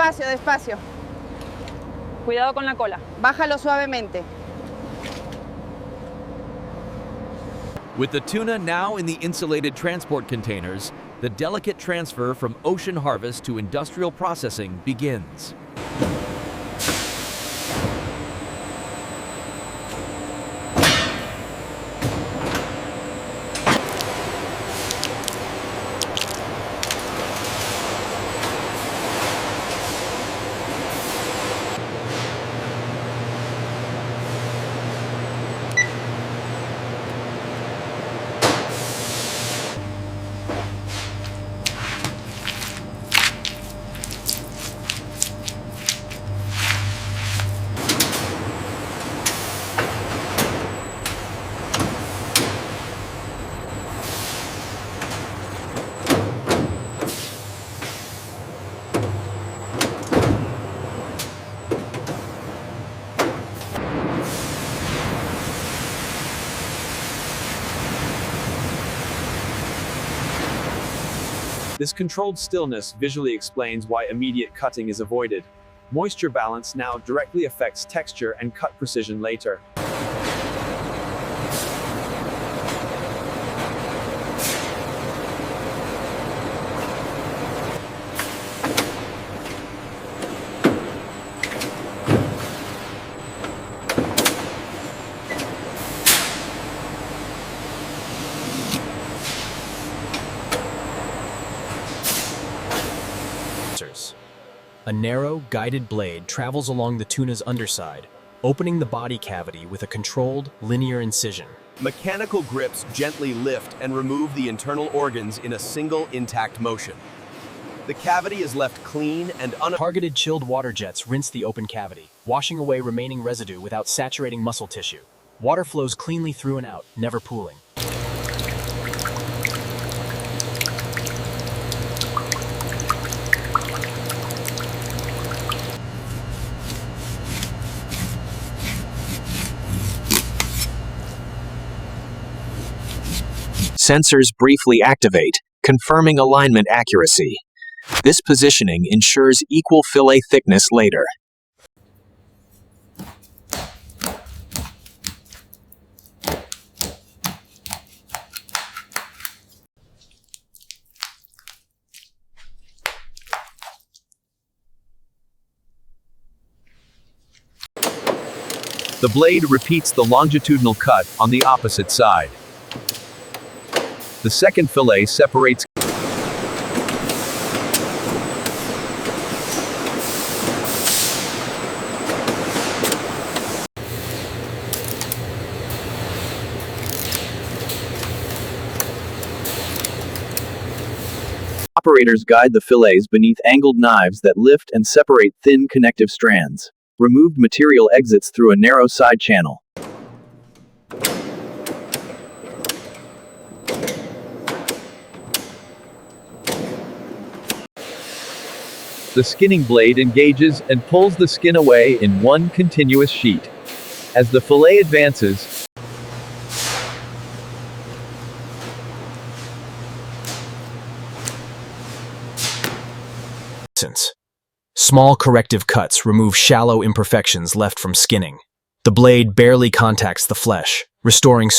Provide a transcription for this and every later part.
Despacio, despacio. Cuidado con la cola. Bájalo suavemente. With the tuna now in the insulated transport containers, the delicate transfer from ocean harvest to industrial processing begins. This controlled stillness visually explains why immediate cutting is avoided. Moisture balance now directly affects texture and cut precision later. A narrow, guided blade travels along the tuna's underside, opening the body cavity with a controlled, linear incision. Mechanical grips gently lift and remove the internal organs in a single intact motion. The cavity is left clean and Targeted chilled water jets rinse the open cavity, washing away remaining residue without saturating muscle tissue. Water flows cleanly through and out, never pooling. Sensors briefly activate, confirming alignment accuracy. This positioning ensures equal fillet thickness later. The blade repeats the longitudinal cut on the opposite side. The second fillet separates. Operators guide the fillets beneath angled knives that lift and separate thin connective strands. Removed material exits through a narrow side channel. The skinning blade engages and pulls the skin away in one continuous sheet. As the fillet advances, Small corrective cuts remove shallow imperfections left from skinning. The blade barely contacts the flesh, restoring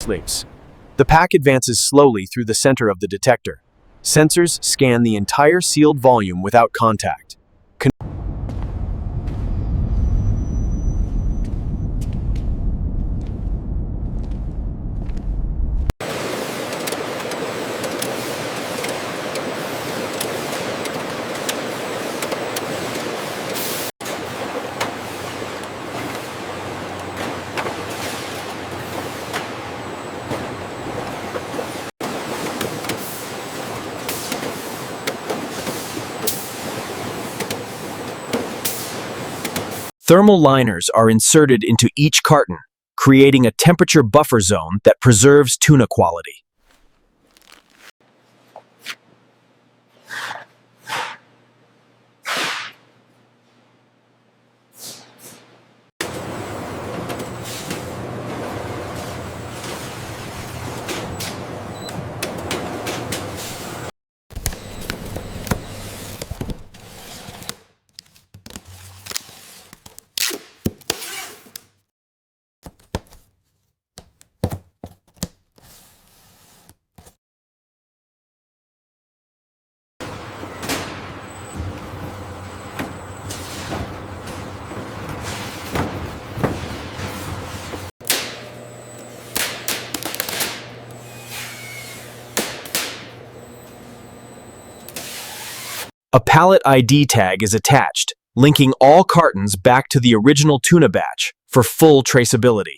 slips. The pack advances slowly through the center of the detector. Sensors scan the entire sealed volume without contact. Thermal liners are inserted into each carton, creating a temperature buffer zone that preserves tuna quality. A pallet ID tag is attached, linking all cartons back to the original tuna batch for full traceability.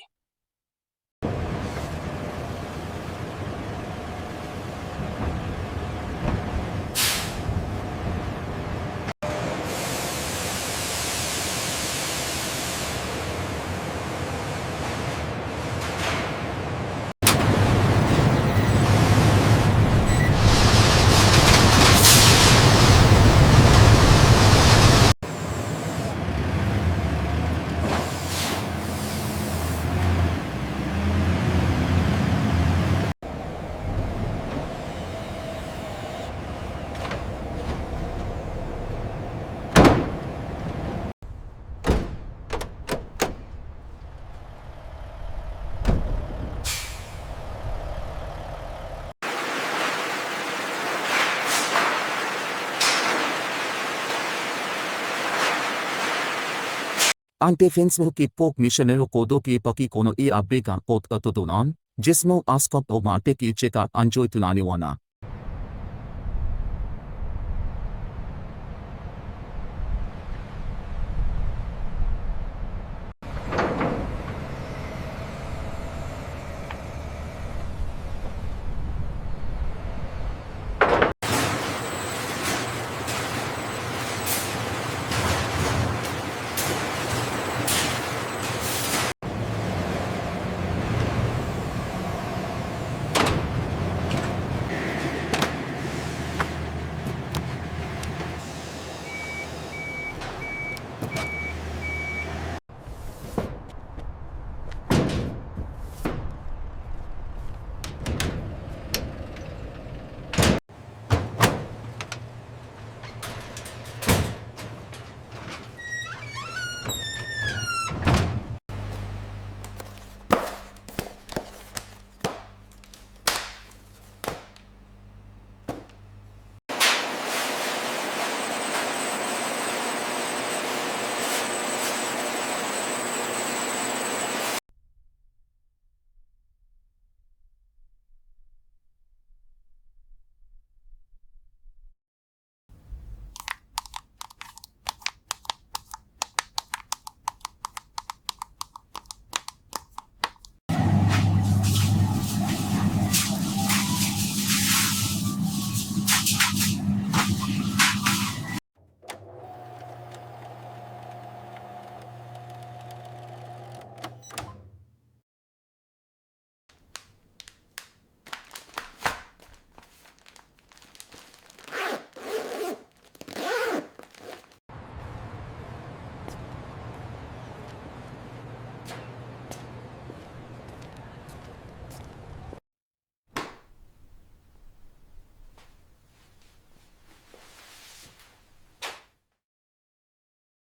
Ang defense mo kipok missionero kodo ki paki kono I abe ka pot katutunan, jismo askop o mate ki cheka anjoy tunaniwana.